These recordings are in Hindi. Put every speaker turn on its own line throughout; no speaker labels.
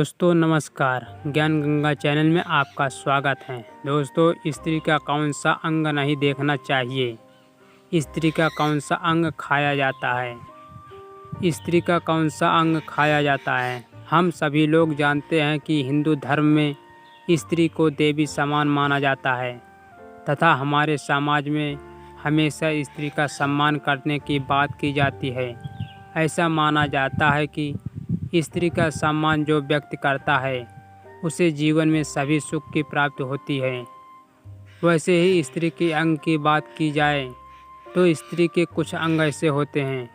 दोस्तों नमस्कार, ज्ञान गंगा चैनल में आपका स्वागत है। दोस्तों, स्त्री का कौन सा अंग नहीं देखना चाहिए? स्त्री का कौन सा अंग खाया जाता है? स्त्री का कौन सा अंग खाया जाता है? हम सभी लोग जानते हैं कि हिंदू धर्म में स्त्री को देवी समान माना जाता है तथा हमारे समाज में हमेशा स्त्री का सम्मान करने की बात की जाती है। ऐसा माना जाता है कि स्त्री का सम्मान जो व्यक्ति करता है उसे जीवन में सभी सुख की प्राप्ति होती है। वैसे ही स्त्री के अंग की बात की जाए तो स्त्री के कुछ अंग ऐसे होते हैं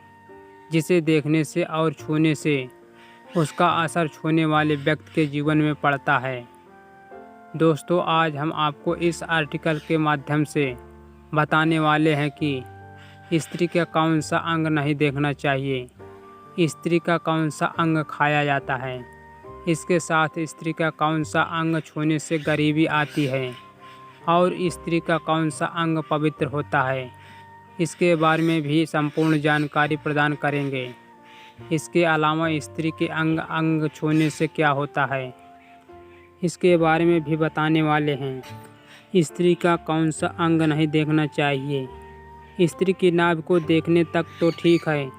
जिसे देखने से और छूने से उसका असर छूने वाले व्यक्ति के जीवन में पड़ता है। दोस्तों, आज हम आपको इस आर्टिकल के माध्यम से बताने वाले हैं कि स्त्री का कौन सा अंग नहीं देखना चाहिए, स्त्री का कौन सा अंग खाया जाता है, इसके साथ स्त्री का कौन सा अंग छूने से गरीबी आती है और स्त्री का कौन सा अंग पवित्र होता है, इसके बारे में भी संपूर्ण जानकारी प्रदान करेंगे। इसके अलावा स्त्री के अंग छूने से क्या होता है, इसके बारे में भी बताने वाले हैं। स्त्री का कौन सा अंग नहीं देखना चाहिए? स्त्री की नाभि को देखने तक तो ठीक है,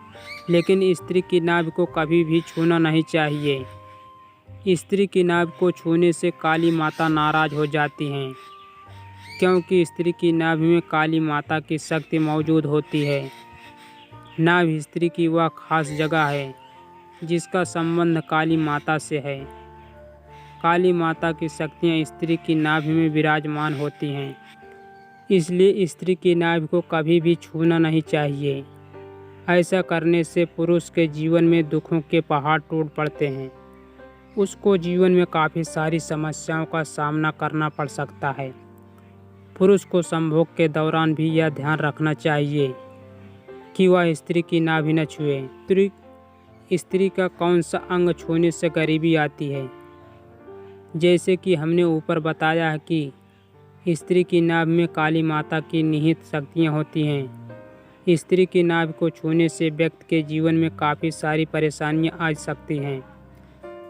लेकिन स्त्री की नाभि को कभी भी छूना नहीं चाहिए। स्त्री की नाभि को छूने से काली माता नाराज हो जाती हैं, क्योंकि स्त्री की नाभि में काली माता की शक्ति मौजूद होती है। नाभि स्त्री की वह खास जगह है जिसका संबंध काली माता से है। काली माता की शक्तियाँ स्त्री की नाभि में विराजमान होती हैं, इसलिए स्त्री की नाभि को कभी भी छूना नहीं चाहिए। ऐसा करने से पुरुष के जीवन में दुखों के पहाड़ टूट पड़ते हैं। उसको जीवन में काफ़ी सारी समस्याओं का सामना करना पड़ सकता है। पुरुष को संभोग के दौरान भी यह ध्यान रखना चाहिए कि वह स्त्री की नाभि न छुए। स्त्री का कौन सा अंग छूने से गरीबी आती है? जैसे कि हमने ऊपर बताया है कि स्त्री की नाभि में काली माता की निहित शक्तियाँ होती हैं। स्त्री की नाभि को छूने से व्यक्ति के जीवन में काफ़ी सारी परेशानियां आ सकती हैं।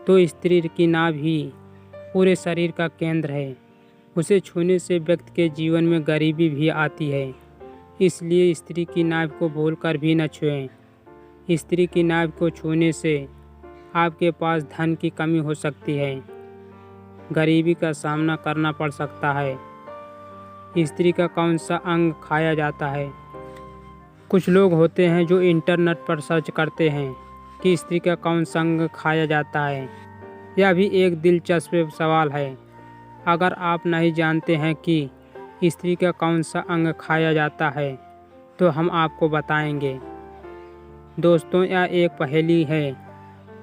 तो स्त्री की नाभि ही पूरे शरीर का केंद्र है। उसे छूने से व्यक्ति के जीवन में गरीबी भी आती है, इसलिए स्त्री की नाभि को भूलकर भी न छुएं। स्त्री की नाभि को छूने से आपके पास धन की कमी हो सकती है, गरीबी का सामना करना पड़ सकता है। स्त्री का कौन सा अंग खाया जाता है? कुछ लोग होते हैं जो इंटरनेट पर सर्च करते हैं कि स्त्री का कौन सा अंग खाया जाता है। यह भी एक दिलचस्प सवाल है। अगर आप नहीं जानते हैं कि स्त्री का कौन सा अंग खाया जाता है तो हम आपको बताएंगे। दोस्तों, यह एक पहेली है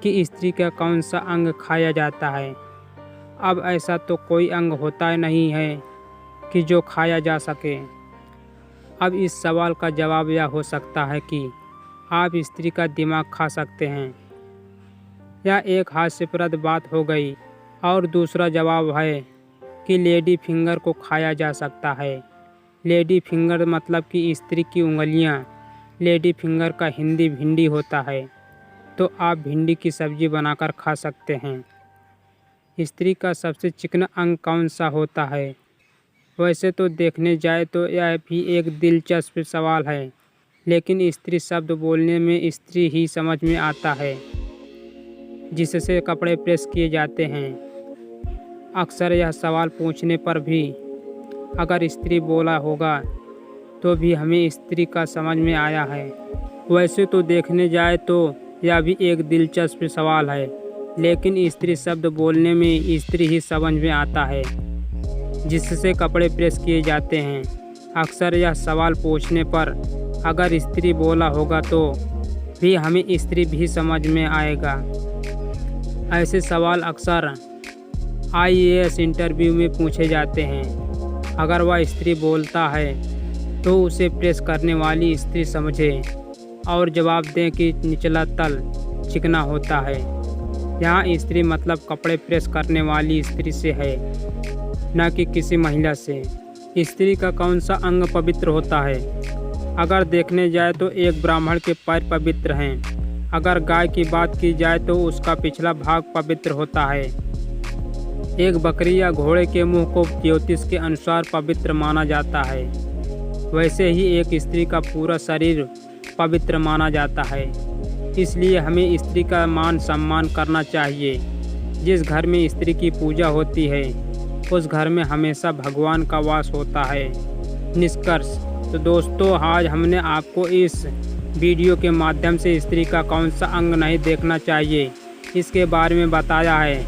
कि स्त्री का कौन सा अंग खाया जाता है। अब ऐसा तो कोई अंग होता नहीं है कि जो खाया जा सके। अब इस सवाल का जवाब यह हो सकता है कि आप स्त्री का दिमाग खा सकते हैं। यह एक हास्यप्रद बात हो गई। और दूसरा जवाब है कि लेडी फिंगर को खाया जा सकता है। लेडी फिंगर मतलब कि स्त्री की उंगलियां। लेडी फिंगर का हिंदी भिंडी होता है, तो आप भिंडी की सब्जी बनाकर खा सकते हैं। स्त्री का सबसे चिकना अंग कौन सा होता है? वैसे तो देखने जाए तो यह भी एक दिलचस्प सवाल है, लेकिन स्त्री शब्द बोलने में स्त्री ही समझ में आता है, जिससे कपड़े प्रेस किए जाते हैं। अक्सर यह सवाल पूछने पर भी अगर स्त्री बोला होगा तो भी हमें स्त्री का समझ में आया है। वैसे तो देखने जाए तो यह भी एक दिलचस्प सवाल है, लेकिन स्त्री शब्द बोलने में स्त्री ही समझ में आता है, जिससे कपड़े प्रेस किए जाते हैं। अक्सर यह सवाल पूछने पर अगर स्त्री बोला होगा तो भी हमें स्त्री भी समझ में आएगा। ऐसे सवाल अक्सर IAS इंटरव्यू में पूछे जाते हैं। अगर वह स्त्री बोलता है तो उसे प्रेस करने वाली स्त्री समझे और जवाब दें कि निचला तल चिकना होता है। यहाँ स्त्री मतलब कपड़े प्रेस करने वाली स्त्री से है, न कि किसी महिला से। स्त्री का कौन सा अंग पवित्र होता है? अगर देखने जाए तो एक ब्राह्मण के पैर पवित्र हैं। अगर गाय की बात की जाए तो उसका पिछला भाग पवित्र होता है। एक बकरी या घोड़े के मुंह को ज्योतिष के अनुसार पवित्र माना जाता है। वैसे ही एक स्त्री का पूरा शरीर पवित्र माना जाता है। इसलिए हमें स्त्री का मान सम्मान करना चाहिए। जिस घर में स्त्री की पूजा होती है उस घर में हमेशा भगवान का वास होता है। निष्कर्ष तो दोस्तों, आज हमने आपको इस वीडियो के माध्यम से स्त्री का कौन सा अंग नहीं देखना चाहिए इसके बारे में बताया है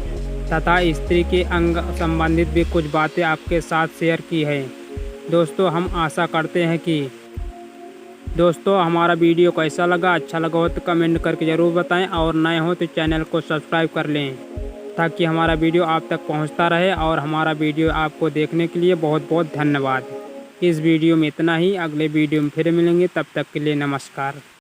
तथा स्त्री के अंग संबंधित भी कुछ बातें आपके साथ शेयर की है। दोस्तों, हम आशा करते हैं कि दोस्तों हमारा वीडियो कैसा लगा, अच्छा लगा हो तो कमेंट करके ज़रूर बताएं और नए हो तो चैनल को सब्सक्राइब कर लें ताकि हमारा वीडियो आप तक पहुंचता रहे। और हमारा वीडियो आपको देखने के लिए बहुत बहुत धन्यवाद। इस वीडियो में इतना ही, अगले वीडियो में फिर मिलेंगे, तब तक के लिए नमस्कार।